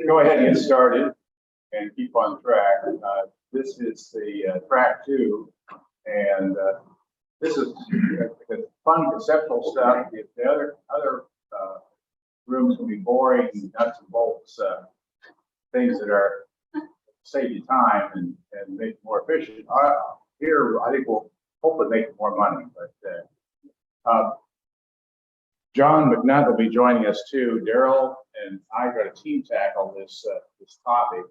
go ahead and get started and keep on track. This is the track 2, and this is the fun conceptual stuff. The other rooms will be boring, nuts and bolts, things that are save you time and make it more efficient. Here, I think we'll hopefully make more money, but John McNutt will be joining us too. Daryl and I got a team tackle this topic,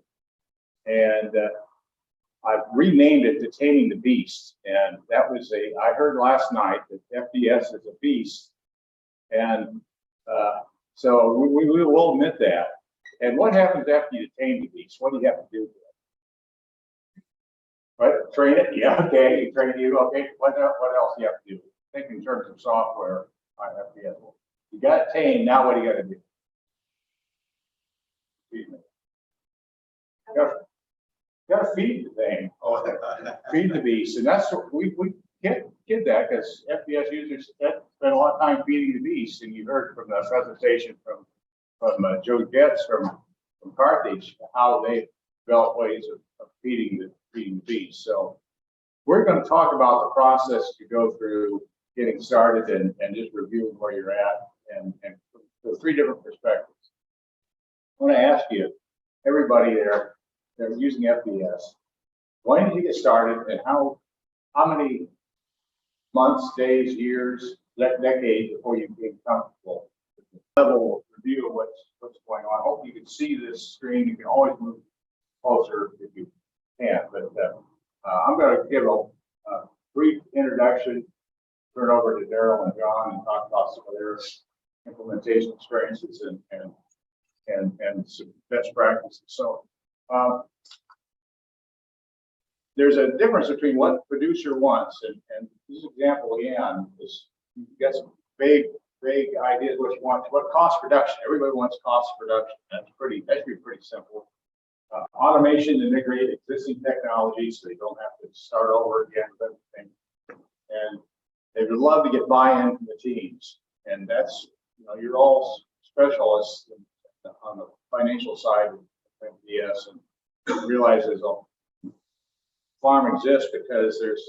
and I've renamed it to Taming the Beast. And that was I heard last night that FBS is a beast, and so we will admit that. And what happens after you tame the beast? What do you have to do with it? Right? Train it? Yeah, okay. You train you. Okay. What else do you have to do? Think in terms of software. FBS. You got it tamed. Now what do you got to do? Feed me. You got to feed the thing. Feed the beast, and that's what we get that because FBS users spend a lot of time feeding the beast, and you heard from the presentation from Joe Getz from Carthage how they develop ways of feeding the beast. So we're going to talk about the process to go through getting started and just reviewing where you're at and the 3 different perspectives. I want to ask you, everybody there that are using FBS, when did you get started and how many months, days, years, decades before you became comfortable with the level of review of what's going on? I hope you can see this screen. You can always move closer if you can, but I'm going to give a brief introduction, turn over to Daryl and John and talk about some of their implementation experiences and some best practices. So there's a difference between what the producer wants, and this example, Leanne, is you got some vague ideas what you want. What cost reduction? Everybody wants cost reduction. That should be pretty simple. Automation to integrate existing technologies so you don't have to start over again with everything. And they would love to get buy-in from the teams, and that's you're all specialists on the financial side of FBS, and realize there's a farm exists because there's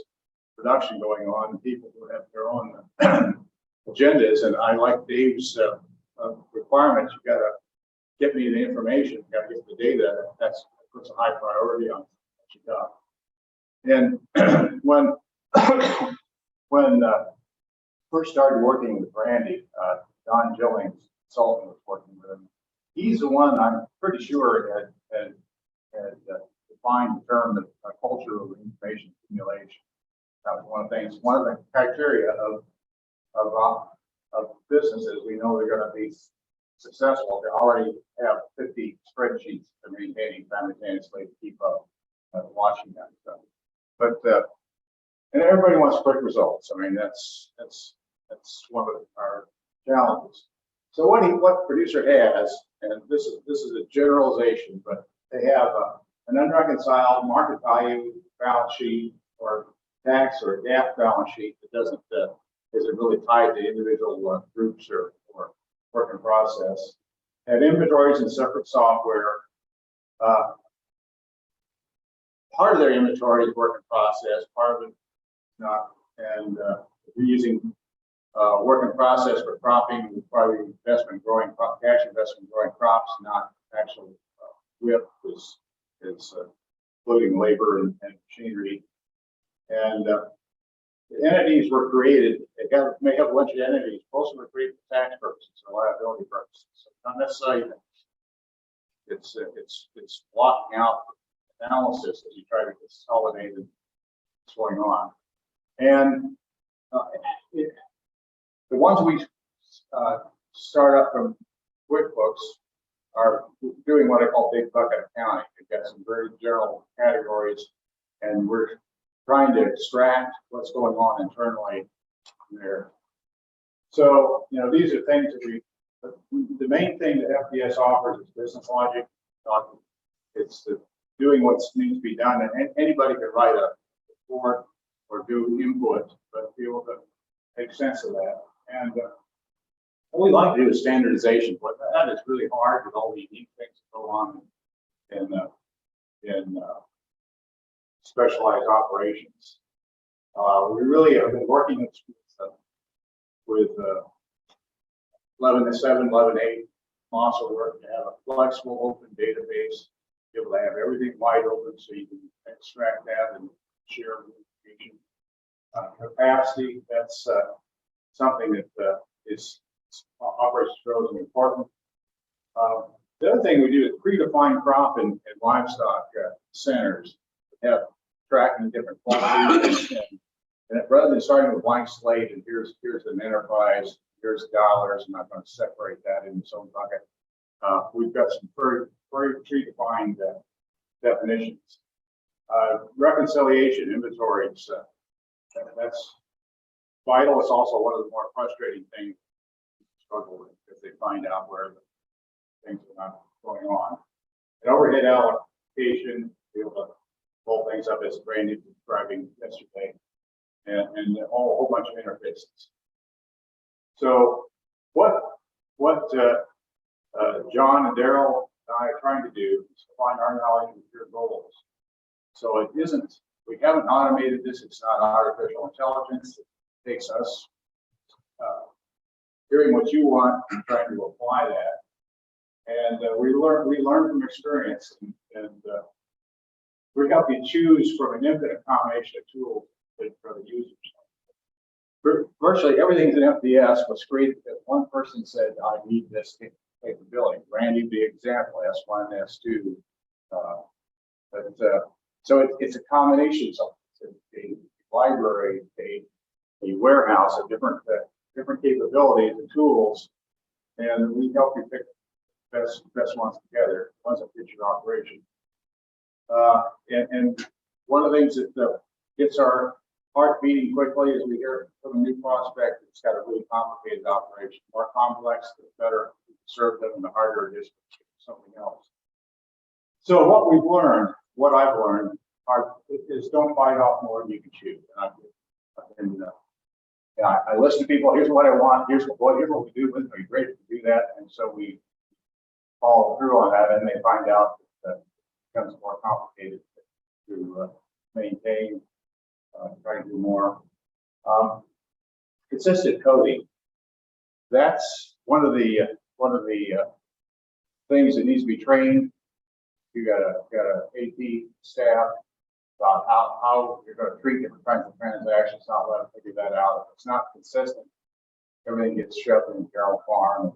production going on and people who have their own agendas. And I like Dave's requirements. You got to get me the information. You got to get the data. That puts a high priority on what you got. And when first started working with Randy, Don Jillings, consultant, was working with him. He's the one I'm pretty sure had defined the term of culture of information accumulation. That was one of the criteria of businesses. We know they're going to be successful. They already have 50 spreadsheets they're maintaining simultaneously to keep up watching that stuff. But and everybody wants quick results. I mean, that's one of our challenges. So what producer has, and this is a generalization, but they have an unreconciled market value balance sheet or tax or GAAP balance sheet that isn't really tied to individual groups or work in process. Have inventories in separate software. Part of their inventory is work in process, part of it not, and we're using work in process for cropping, probably investment growing cash investment growing crops, not actual WIP is including labor and machinery. And the entities were created. They may have a bunch of entities. Most of them are created for tax purposes or liability purposes. So not necessarily. It's blocking out analysis as you try to consolidate what's going on. And the ones we start up from QuickBooks are doing what I call big bucket accounting. We've got some very general categories, and we're trying to extract what's going on internally there. So, these are things that the main thing that FBS offers is business logic. It's doing what needs to be done, and anybody can write a report or do input, but be able to make sense of that. And What we like to do is standardization, but that is really hard with all the unique things that go on in specialized operations. We really have been working with 11.7, 11.8, also work to have a flexible open database, be able to have everything wide open so you can extract that and share information. Capacity, that's something that is operations growth is important. The other thing we do is predefined crop and livestock centers have tracking different quantities and rather than starting with a blank slate and here's an enterprise, here's dollars, I'm not going to separate that in its own bucket. We've got some very predefined definitions. Reconciliation, inventories, that's vital. It's also one of the more frustrating things to struggle with because they find out where the things are not going on. And overhead allocation, be able to pull things up as Randy was describing yesterday, and a whole bunch of interfaces. So what John and Daryl and I are trying to do is find our knowledge with your goals. So it isn't, we haven't automated this, it's not artificial intelligence. It takes us hearing what you want and trying to apply that. And we learn from experience, and we help you choose from an infinite combination of tools for the users. Virtually everything in FBS was created because one person said, I need this capability. Randy, the example, S1, S2. So it's a combination. So it's a library, a warehouse of different capabilities and tools, and we help you pick the best ones together, ones that fit your operation. And one of the things that gets our heart beating quickly is we hear from a new prospect that's got a really complicated operation. The more complex, the better we serve them, and the harder it is to do something else. So what we've learned, what I've learned, is don't bite off more than you can chew. I listen to people. Here's what I want. Here's what we do. Wouldn't it be great to do that? And so we follow through on that, and they find out that it becomes more complicated to maintain. Try to do more. Consistent coding. That's one of the things that needs to be trained. You got a AP staff about how you're going to treat different kinds of transactions, not let them figure that out. If it's not consistent, everything gets shoved in the Carroll Farm.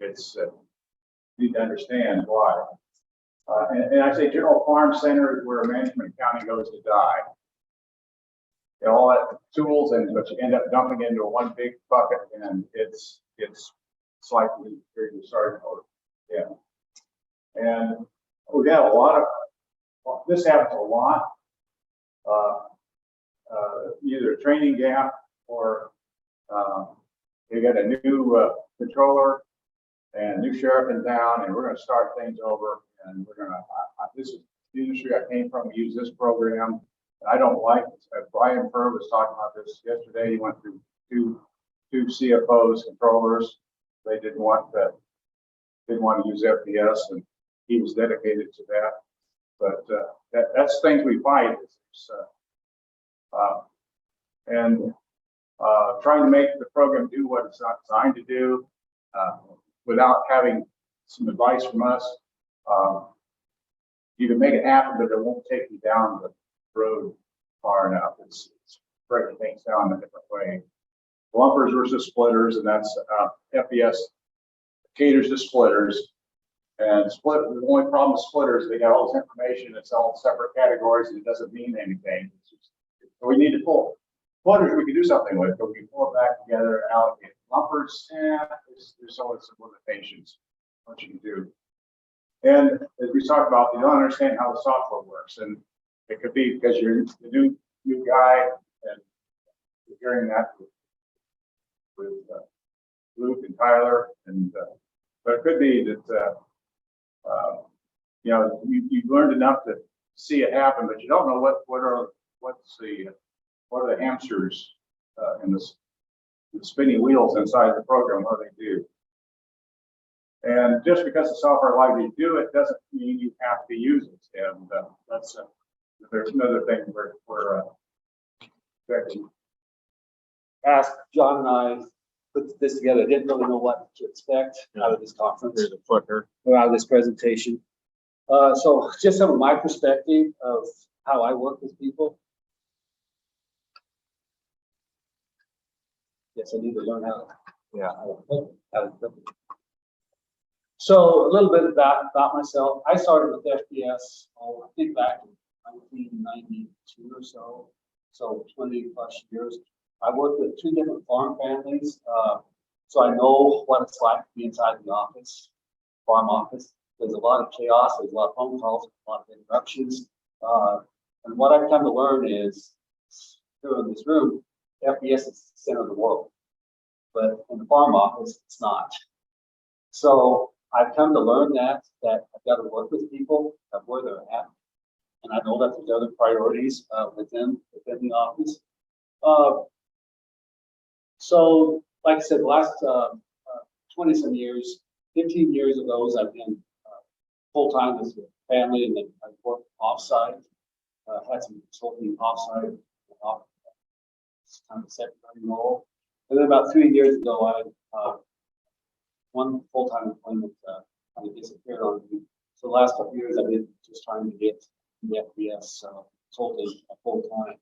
It's you need to understand why. And I say general farm center is where management accounting goes to die. You know, all that tools, but you end up dumping into one big bucket, and it's slightly starting over. Yeah, and we got a lot of this happens a lot. Either a training gap or you got a new controller and new sheriff in town, and we're going to start things over. And we're going to this is the industry I came from. We use this program. I don't like it. Brian Furr was talking about this yesterday. He went through two CFOs, controllers. They didn't want to use FBS, and he was dedicated to that. But that's things we fight. Trying to make the program do what it's not designed to do without having some advice from us. You can make it happen, but it won't take you down the road far enough. It's breaking things down in a different way. Lumpers versus splitters, and that's FBS caters to splitters. And the only problem with splitters, they got all this information, it's all separate categories, and it doesn't mean anything. So we need to pull splitters we can do something with, but we can pull it back together and allocate. Lumpers, there's some limitations what you can do. And as we talked about, you don't understand how the software works, and it could be because you're the new guy, and you're hearing that with Luke and Tyler, and but it could be that you know you've learned enough to see it happen, but you don't know what are the hamsters in this the spinning wheels inside the program, what they do. And just because the software allows you to do it doesn't mean you have to use it. And there's another thing we're checking. Asked John and I put this together. Didn't really know what to expect out of this conference. Here's a flicker. Or out of this presentation. So just some of my perspective of how I work with people. Yes, I need to learn how to cook. So a little bit about myself. I started with FBS, I think back in 1992 or so 20 plus years. I worked with 2 different farm families, so I know what it's like to be inside the office, farm office. There's a lot of chaos, there's a lot of phone calls, a lot of interruptions. And what I've come to learn is, here in this room, FBS is the center of the world, but in the farm office, it's not. So I've come to learn that I've got to work with people at where they're at. And I know that there's other priorities within the office. So, like I said, the last 20 some years, 15 years of those, I've been full-time with the family, and then I worked offsite, had some consulting offsite, kind of secretary role. And then about 3 years ago, I one full-time employment kind of disappeared on me. So the last couple of years, I've been just trying to get the FBS consulting full-time.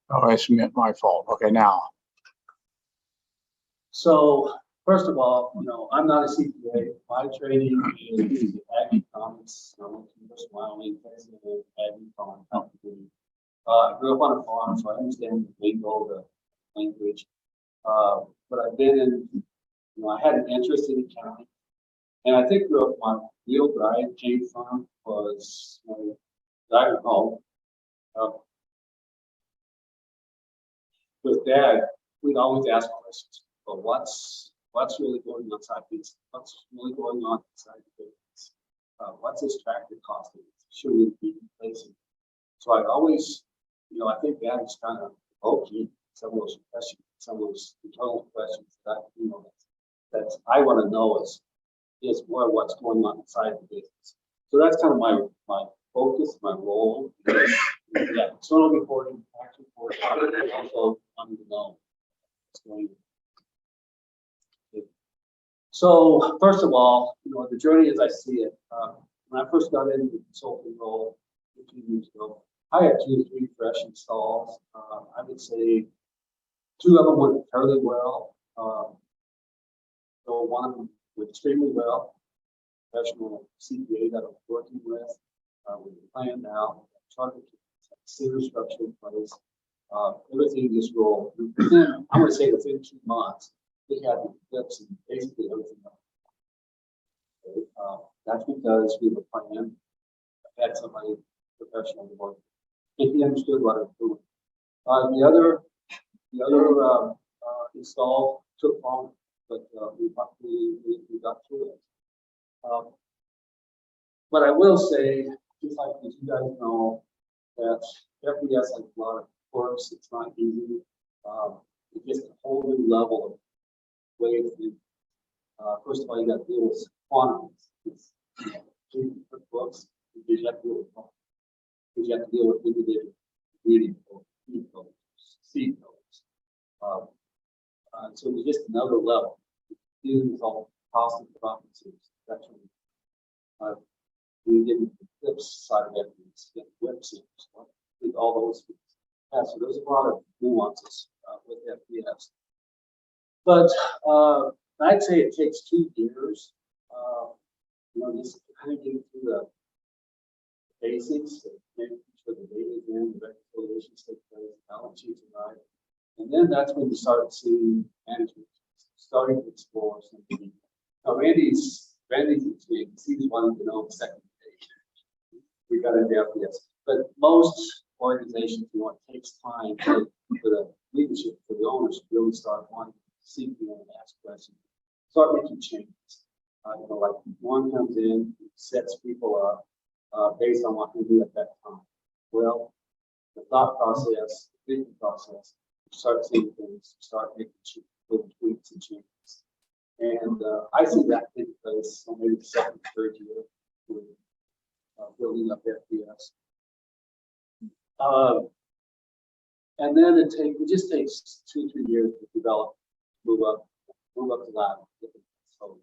Oh, it's my fault. Okay, now. So first of all, I'm not a CPA. My training is ag economics. I went to the University of Wyoming, president of ag econ company. I grew up on a farm, so I understand the lingo, the language. But I've been in, I had an interest in accounting, and I think my real drive came from was driving home. With Dad, we'd always ask questions. But what's really going on inside these? What's really going on inside the business? What's this tractor costing? Should we be replacing? So I've always, I think that is kind of low-key, some of those questions, some of those internal questions that that I want to know is what's going on inside the business. So that's kind of my focus, my role. Yeah, external reporting, tax reporting, and also wanting to know what's going on. So first of all, the journey as I see it, when I first got into the consulting role 15 years ago, I had 2 to 3 fresh installs. I would say 2 of them went fairly well. So one of them went extremely well. Professional CPA that I was working with, we planned out, chartered clear structure in place. Everything just rolled. Within, I'm going to say within 2 months, we had the flips and basically everything else. Okay. That's because we were planning, had somebody professional to work. If he understood what I was doing. The other install took longer, but we got through it. But I will say, just like as you guys know, that FBS has a lot of quirks. It's not easy. It's just a whole new level of way of thinking. First of all, you got to deal with quantities. It's books. You have to deal with quantities. You have to deal with individual reading codes, feed codes, seed codes. So it's just another level. Dealing with all cost and profits. That's what we get the flips side of it. Get whips and all those things. Yeah, so there's a lot of nuances with FBS. But I'd say it takes 2 years. Just kind of getting through the basics, making sure the data is in, the reconciliations take place, balance sheets are right. And then that's when you start seeing management starting to explore something. Now, Randy's he's wanting to know the second page. We got into FBS. But most organizations, it takes time for the leadership, for the owners to really start wanting to seek and ask questions, start making changes. Like one comes in, sets people up based on what they do at that time. Well, the thought process, the thinking process, you start seeing things, you start making little tweaks and changes. And I see that taking place on maybe the second, third year with building up FBS. And then it just takes 2-3 years to develop, move up the ladder. So,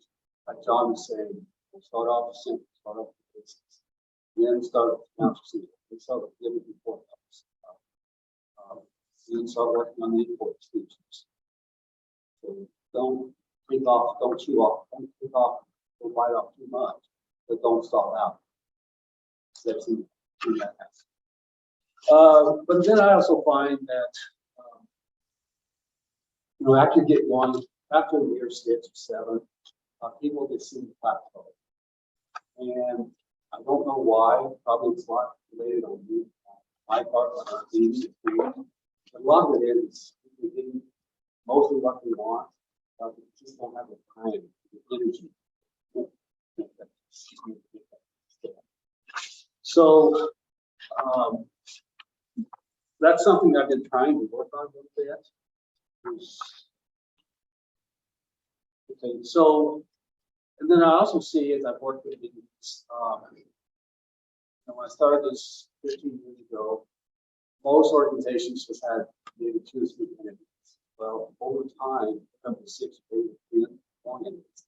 like John was saying, we'll start off simple, start off with basics. Then start with accounts receivable. We start with giving report numbers. Then start working on the import features. So don't take off, don't chew off, don't take off, don't bite off too much, but don't stall out. That's in that aspect. But then I also find that after you get one, after year 6 or 7, people get seem to plateau. And I don't know why. Probably it's not related on you, my part, on our team. A lot of it is we getting mostly what we want, but we just don't have the time, the energy. So that's something I've been trying to work on a little bit. Okay, so, and then I also see as I've worked with these, when I started this 15 years ago, most organizations just had maybe 2 or 3 entities. Well, over time, up to 6 or 8 entities.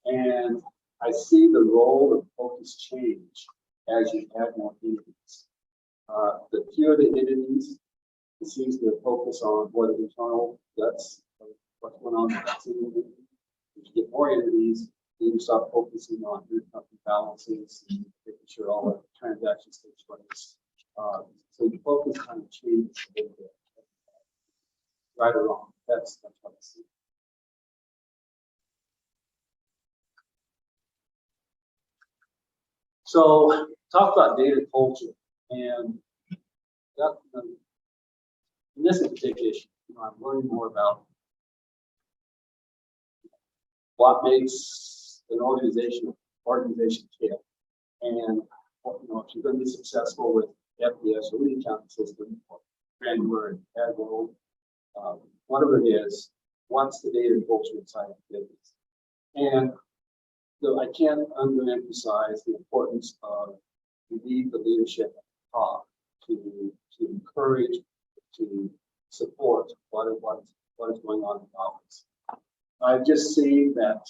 And I see the role of focus change as you add more entities. The fewer the entities, it seems to focus on what internal, that's what's going on in that single entity. If you get more entities, then you start focusing on intercompany balances and making sure all the transactions take place. So the focus kind of changes a little bit. Right or wrong, that's what I see. So talk about data culture, and that, and this is a big issue. I'm learning more about what makes an organization tick, and if you're going to be successful with FBS or any accounting system, or granular, agile, whatever it is, what's the data culture inside of the business? And so I can't underemphasize the importance of you need the leadership at the top to encourage, to support what is going on in the office. I've just seen that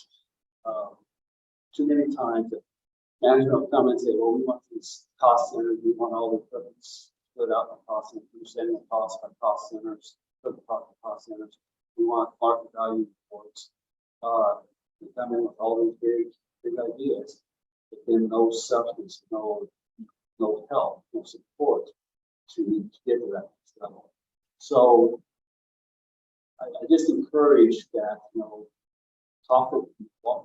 too many times that management will come and say, well, we want these cost centers, we want all the equipment split out in cost centers, understanding the cost by cost centers, cost centers. We want market value reports. We come in with all these big ideas, but then no substance, no help, no support to get to that next level. So I just encourage that, walk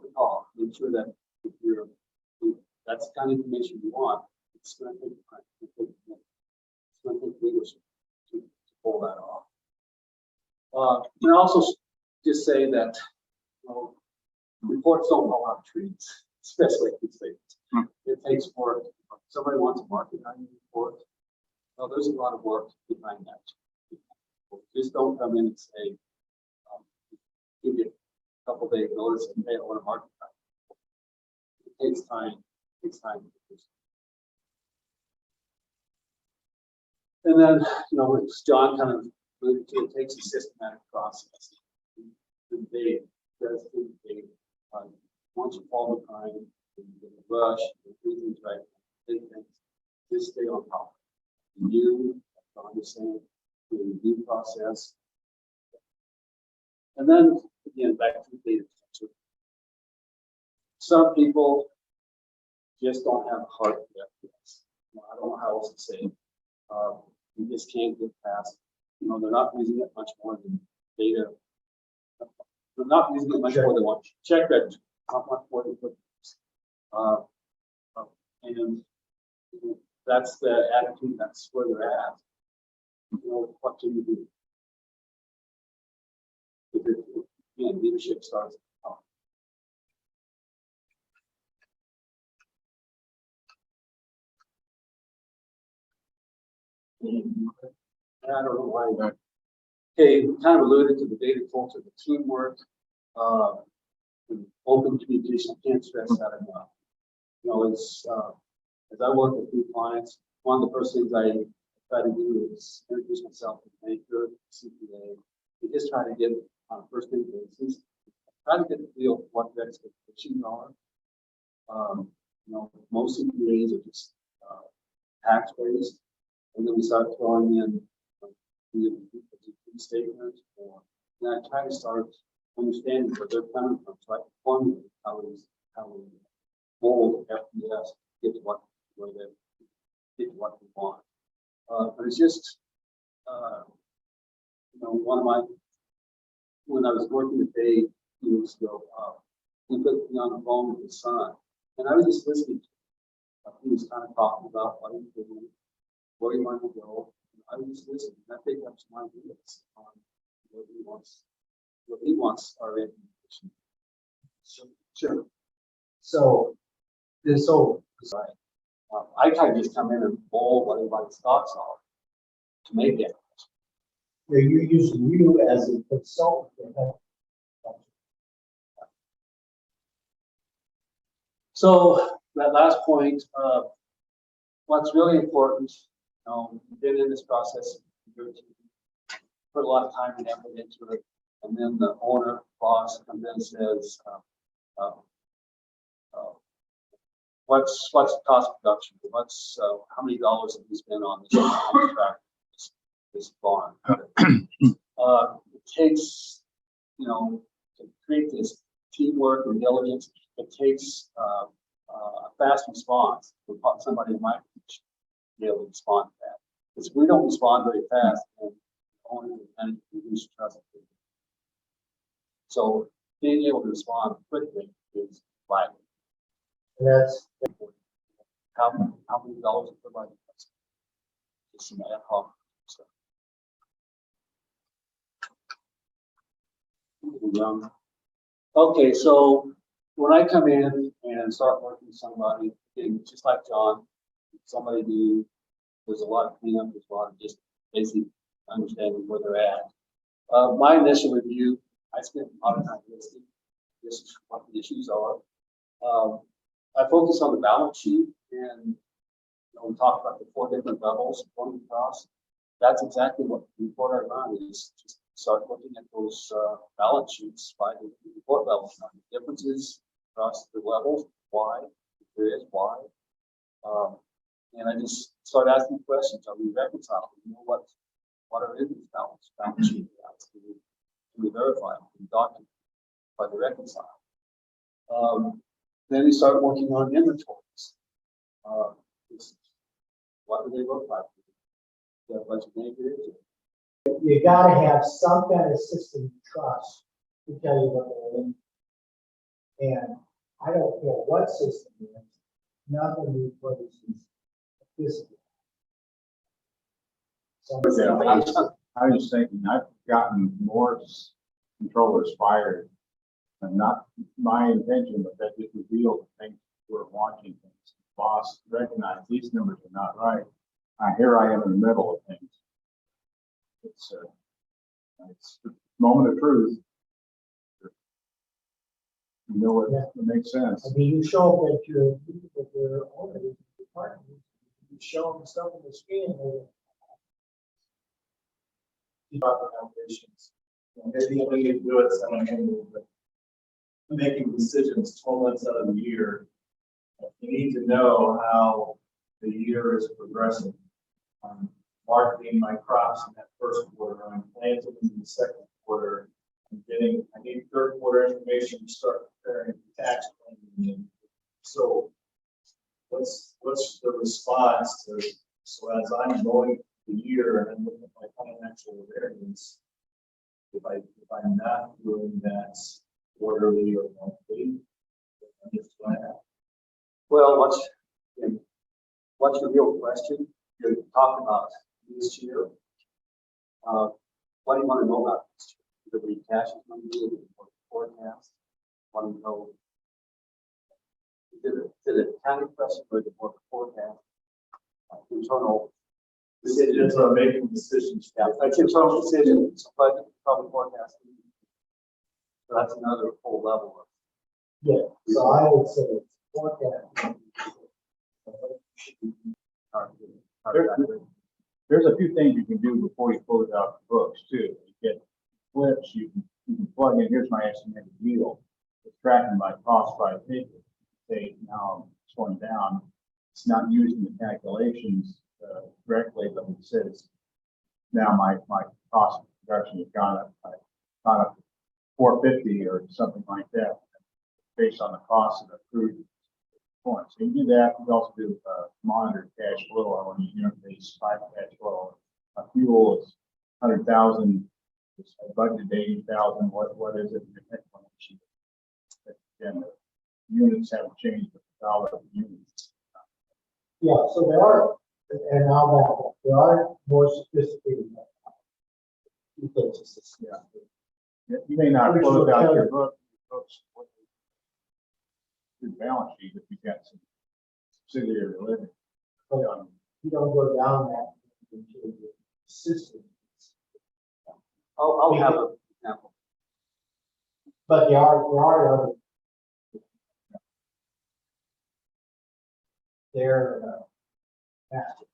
the talk, make sure that if that's the kind of information you want, it's going to take time. It's going to take leadership to pull that off. And also just say that, reports don't fall out trees, especially these things. It takes work. If somebody wants a market value report, well, there's a lot of work behind that. Just don't come in and say, give you a couple days notice and hey, I want a market value. It takes time. It takes time to do this. And then, as John kind of alluded to, it takes a systematic process. The data does the data. Once you fall behind, you rush, you do things right, big things, just stay on top. You understand the review process. And then again, back to the data culture. Some people just don't have a heart for FBS. I don't know how else to say it. You just can't get past. They're not using it much more than data. They're not using it much more than one check register. Not much more than and that's the attitude. That's where they're at. What can you do? Again, leadership starts at the top. I don't know why. Okay, we kind of alluded to the data culture, the teamwork, and open communication. I can't stress that enough. You know, it's as I work with new clients, one of the first things I try to do is introduce myself as a banker, CPA. We just try to get on a first name basis, try to get the feel of what their expectations are. You know, most CPAs are just tax based, and then we start throwing in the statement, or then I try to start understanding where they're coming from, so I can formulate how we mold FBS get to what where they get to what we want. But it's just you know, one of my when I was working with Dave 2 weeks ago, he put me on the phone with his son, and I was just listening to him. He was kind of talking about what he was doing, where he wanted to go. I was just listening, and I picked up some ideas on what he wants our education. Sure. So this whole design, I try to just come in and mold what everybody's thoughts are to make it. You're using you as a consultant. So that last point, what's really important, you know, you've been in this process, put a lot of time and effort into it, and then the owner, boss, comes in and says, what's the cost of production? What's how many dollars have you spent on this contract, this farm? It takes, you know, to create this teamwork and diligence. It takes a fast response for somebody in my position to be able to respond to that. Because if we don't respond very fast, then the owner and we lose trust. So being able to respond quickly is vital. That's How many dollars per month? Just some ad hoc stuff. Okay, so when I come in and start working with somebody, just like John, somebody who there's a lot of cleanup, there's a lot of just basic understanding where they're at. My initial review, I spent a lot of time listening, just what the issues are. I focus on the balance sheet, and you know, we talked about the 4 different levels of funding costs. That's exactly what the report I run is. Just start looking at those balance sheets by the report levels, the differences across the levels, why, if there is why. And I just start asking questions. Are we reconciling? You know, what are in these balance sheet accounts? Can we verify them? Can we document? Are they reconciled? Then we start working on inventories. What do they look like? You have a bunch of negatives. you gotta have some kind of system of trust to tell you what they're in. And I don't care what system it is, nothing replaces this. I was thinking, I've gotten more controllers fired, and not my intention, but that just revealed things we're watching things. Boss recognized these numbers are not right. Here I am in the middle of things. It's a moment of truth. You know what, it makes sense. I mean, you show them that you're owner of the department. You show them stuff on the screen. About the foundations. Maybe when you do it, someone can making decisions 12 months out of the year. You need to know how the year is progressing. I'm marketing my crops in that first quarter. I'm planting in the second quarter. I need third quarter information to start preparing tax planning. So what's the response to, so as I'm going the year and I'm looking at my financial variance, if I'm not doing that quarterly or monthly, I'm just going to have. Well, what's your real question? You're talking about this year. What do you want to know about this year? The cash is going to be the forecast. Want to know? Is it a accounting question or the forecast? Internal decisions or making decisions. Yeah, that's internal decisions, but probably forecasting. So that's another whole level of. Yeah, so I would say it's forecast. There's a few things you can do before you close out the books too. You get flips, you can plug in, here's my estimated yield. It's tracking my cost by paper. Say now it's going down. It's not using the calculations directly, but it says now my cost of production has gone up 450 or something like that, based on the cost of the crude point. So you do that. You also do monitor cash flow. I want to interface five cash flow. Fuel is 100,000. It's budgeted 80,000. What is it? And the units haven't changed, but the dollar of the units. Yeah, so there are, and I'll back up, there are more sophisticated. Yeah. You may not close out your books, your balance sheet if you got some subsidiary living. You don't go down that into the system. I'll have an example. But there are other. They're, master.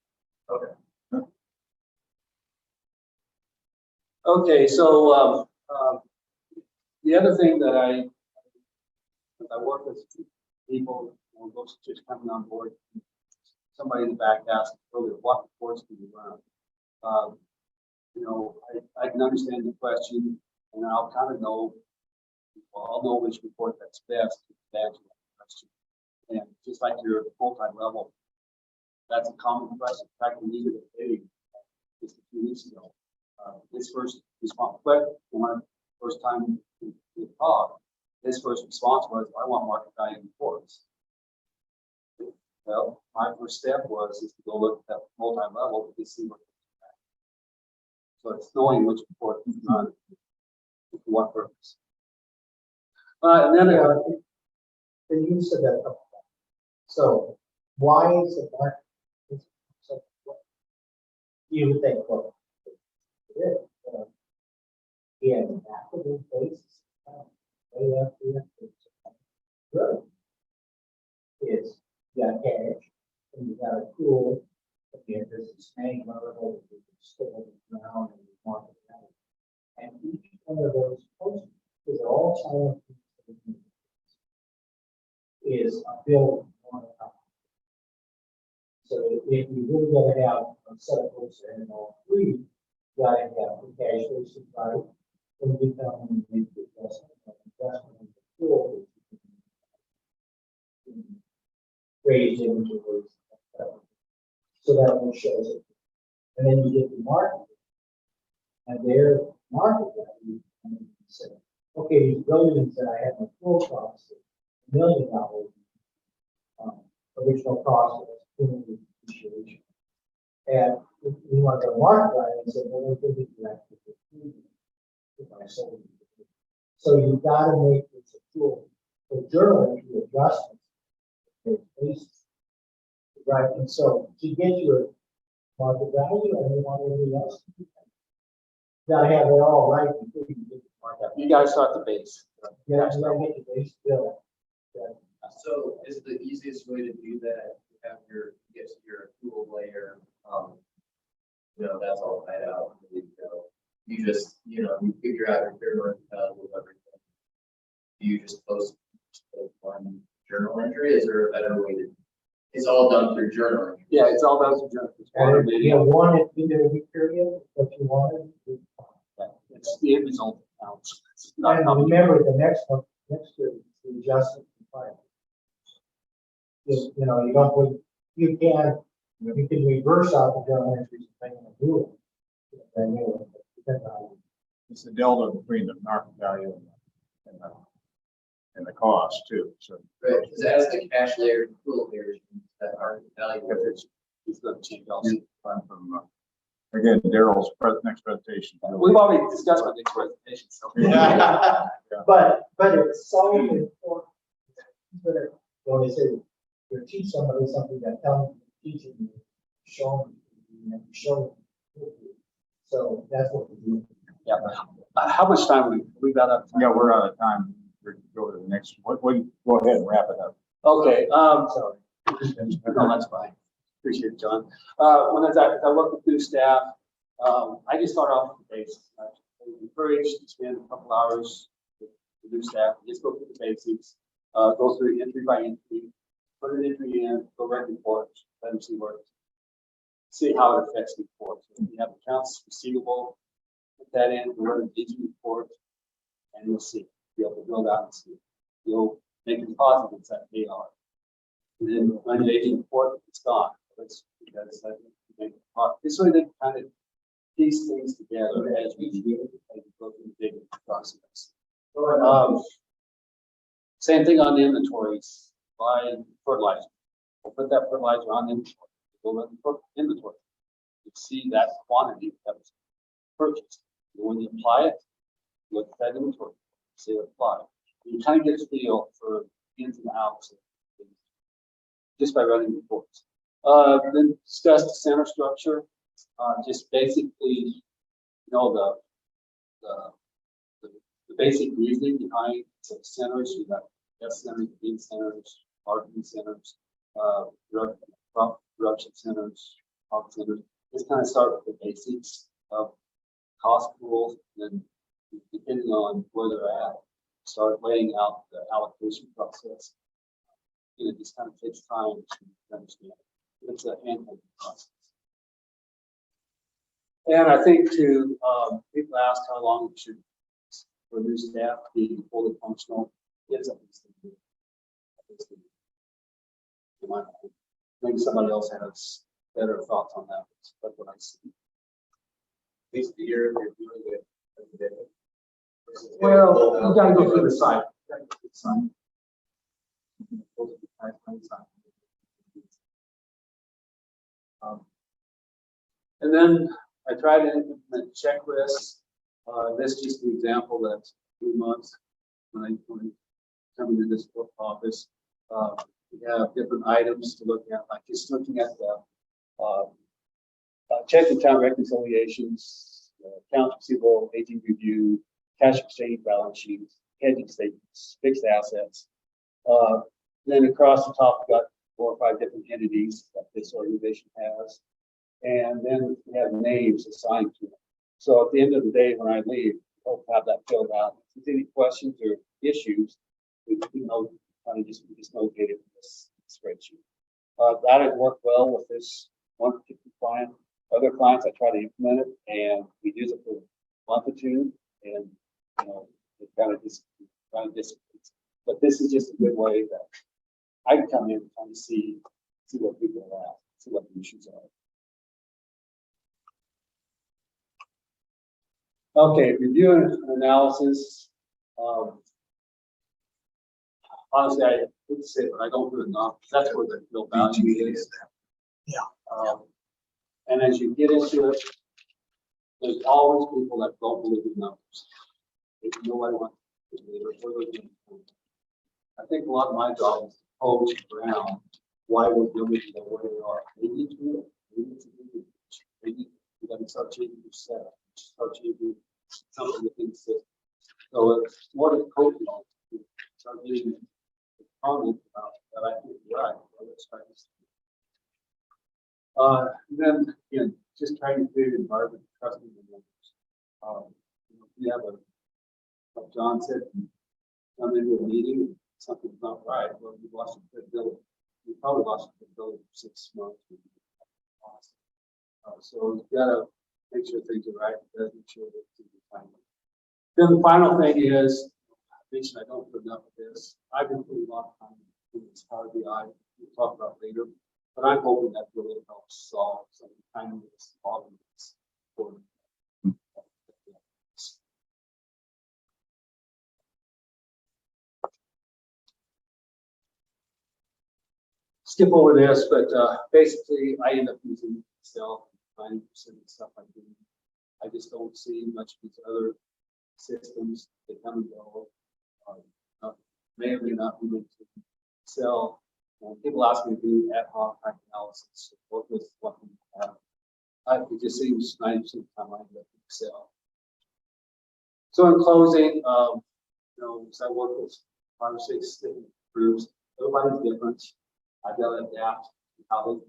Okay, so the other thing that I work with people, those just coming on board. Somebody in the back asked earlier, what reports do you run? You know, I can understand the question, and I'll kind of know. I'll know which report that's best to answer that question. And just like your full-time level, that's a common question. In fact, we needed a day just a few weeks ago. His first response, but when first time we talked, his first response was, I want market value reports. Well, my first step was to go look at that multi-level to see what. So it's knowing which report to run for what purpose. And then And you said that. So why is it market? So you would think, well, in active basis, good. Is you got cash and you got a pool. Again, this is hanging level, still around and market value. And each one of those posts is all silent. Is a bill on a copy. So if you really gotta have a set of books and all three, you gotta have the cash flows right. When you come and make the investment in the pool, raise inventories. So that one shows it. And then you get the market. And their market value, and you say, okay, these buildings that I have my full cost, $1 million original cost of depreciation. And if you want to market value and say, well, we're going to do that if I sold it. So you've got to make this a tool for journal entry adjustments. Right, and so to get your market value, and you want everything else, you got to have it all right before you get the market. you gotta start the base. You got to get the base bill. So is the easiest way to do that, to have your tool layer, that's all tied out. You just, you figure out your journal with everything. Do you just post one journal entry? Is there a better way to, it's all done through journal entry? Yeah, it's all those journals. And if you want it in every period, what you want it. It's the end result counts. It's not And complicated. remember, the next year, the adjustment required. You know, you don't put, you can reverse out the journal entries and make them do it. Then you depends on. It's the delta between the market value and the cost too. So Right, because as the cash layer and tool layers, that market value. It's going to change also. time from again Daryl's next presentation. We've already discussed my next presentation, so. Yeah. But it's so important. When they say you teach somebody something that tells them, teaching you, showing you, and then show them. So that's what we do. Yeah. How much time we got up? Yeah, we're out of time. We're go to the next, go ahead and wrap it up. Okay, Sorry. no, that's fine. Appreciate it, John. As I look through staff, I just start off with the basics. I encourage to spend a couple hours with the new staff, just go through the basics, go through entry by entry, put an entry in, go write reports, let them see where it, see how it affects the report. So if you have accounts receivable, put that in, go to the aging report, and you'll see. You'll be able to build out and see. You'll make deposits that they are. And then when the aging report, it's gone. That's because I think this way they kind of piece things together as we go through the big process. Same thing on the inventories. Buy fertilizer. We'll put that fertilizer on inventory. Go look for inventory. You see that quantity that was purchased. And when you apply it, look at that inventory. See it apply. You kind of get a feel for ins and outs of things just by running reports. Then discuss the center structure. Just basically, the basic reasoning behind the centers. You got S centers, B centers, marketing centers, production centers, profit centers. Just kind of start with the basics of cost pools, and then depending on where they're at, start laying out the allocation process. It just kind of takes time to understand. It's a handling process. And I think people ask how long it should for new staff to be fully functional. It's at least a year. Maybe somebody else has better thoughts on that. That's what I see. At least a year, you're doing it every day. Well, you gotta go through the site. And then I try to implement checklists. This is just an example that 3 months when I come into this office, we have different items to look at, like just looking at the checking account reconciliations, accounts receivable, aging review, cash exchange balance sheets, hedging statements, fixed assets. Then across the top, we've got 4 or 5 different entities that this organization has. And then we have names assigned to them. So at the end of the day, when I leave, I'll have that filled out. If there's any questions or issues, we know, we just notate it in this spreadsheet. That has worked well with this one particular client. Other clients, I try to implement it, and we use it for a month or two, and it kind of dissipates. But this is just a good way that I can come in and kind of see what people are at, see what the issues are. Okay, review and analysis. Honestly, I would say, but I don't do enough. That's where the real value is. Yeah. And as you get into it, there's always people that don't believe in numbers. Nobody wants to believe it. I think a lot of my job is to coach around why we're doing it the way we are. Maybe it's real. Maybe it's a good. Maybe you got to start changing your setup. Start changing something within the system. So it's more than coaching. Start getting comment about that. I think you're right. Let's try this. Then again, just trying to create an environment of trusting the members. We have like John said, come into a meeting and something's not right. Well, you lost your credibility. You probably lost your credibility for 6 months. So you gotta make sure things are right. Make sure that things are timely. Then the final thing is, I mentioned I don't do enough of this. I've been putting a lot of time in this Power BI. We'll talk about later. But I'm hoping that really helps solve some of the timeliness problems for skip over this, but basically I end up using Excel 90% of the stuff I do. I just don't see much of these other systems that come and go. May or may not be linked to Excel. People ask me to do ad hoc type analysis, work with what we have. it just seems 90% of the time I end up in Excel. So in closing, you know, as I work with 5 or 6 different groups, everybody's different. I've got to adapt to how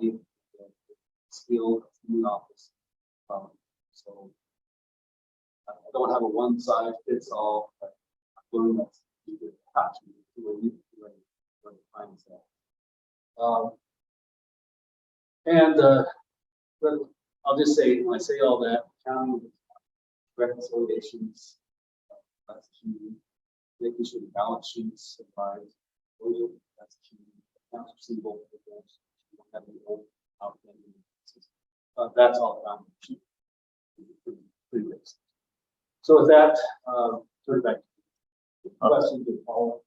they skill in the office. So I don't have a one size fits all. But I learned that you could have to do what you do to find that. But I'll just say, when I say all that, counting reconciliations, that's key. Making sure the balance sheets are right, that's key. Accounts receivable, you don't have any old outstanding. That's all done. Pretty basic. So with that, turn it back. Questions to Paul?